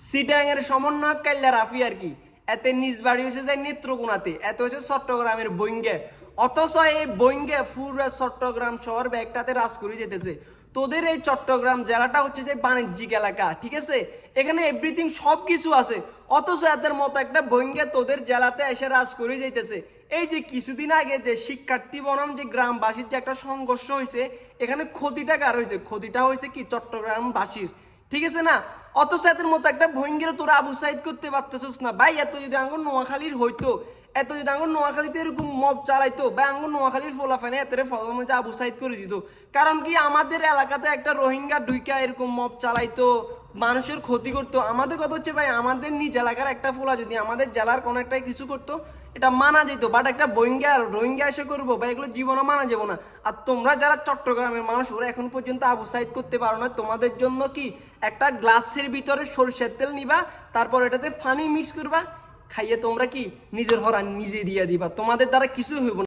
সিটাঙের সমন্বয়ক কাল্লা রাফি আর কি, এতে নিজ বাড়ি হয়েছে যায় নেত্রকোনাতে, এত হয়েছে চট্টগ্রামের বইঙ্গে। অথচ এই বইঙ্গে পুরো চট্টগ্রাম শহর ব্যাগটাতে রাজ করে যেতেছে। তোদের এই চট্টগ্রাম জেলাটা হচ্ছে যে বাণিজ্যিক এলাকা, ঠিক আছে, এখানে এভরিথিং সব কিছু আছে। অথচ এদের মতো একটা বইঙ্গে তোদের জেলাতে এসে রাজ করে যাইতেছে। এই যে কিছুদিন আগে যে শিক্ষার্থী বনাম যে গ্রামবাসীর যে একটা সংঘর্ষ হয়েছে, এখানে ক্ষতিটা কার হয়েছে? ক্ষতিটা হয়েছে কি চট্টগ্রামবাসীর, ঠিক আছে না? অথচ এদের মতো একটা ভয়ঙ্কর তোরা আবু সাইদ করতে পারতেছিস না ভাই। এত যদি আঙ্গুর নোয়াখালীর হইতো, এত যদি আঙ্গুর নোয়াখালীতে এরকম মব চালাইতো বা আঙ্গুর নোয়াখালীর ফোলাফানে এত ফলম হচ্ছে আবু সাইদ করে দিত। কারণ কি আমাদের এলাকাতে একটা রোহিঙ্গা ডুইকা এরকম মব চালাইতো, মানুষের ক্ষতি করতো। আমাদের কথা হচ্ছে ভাই, আমাদের নিজ এলাকার একটা ফোলা যদি আমাদের জেলার কোনো একটা কিছু করতো, এটা মানা যেত। বাট একটা বইঙ্গা আর রোহিঙ্গা এসে করবো ভাই, এগুলো জীবনে মানা যাবো না। আর তোমরা যারা চট্টগ্রামের মানুষ, ওরা এখন পর্যন্ত আবু সাইদ করতে পারো না। তোমাদের জন্য কি একটা গ্লাসের ভিতরে সরষের তেল নিবা, তারপর এটাতে পানি মিক্স করবা, খাইয়ে তোমরা কি নিজের হরা নিজে দিয়ে দিবা। তোমাদের দ্বারা কিছু হইব না।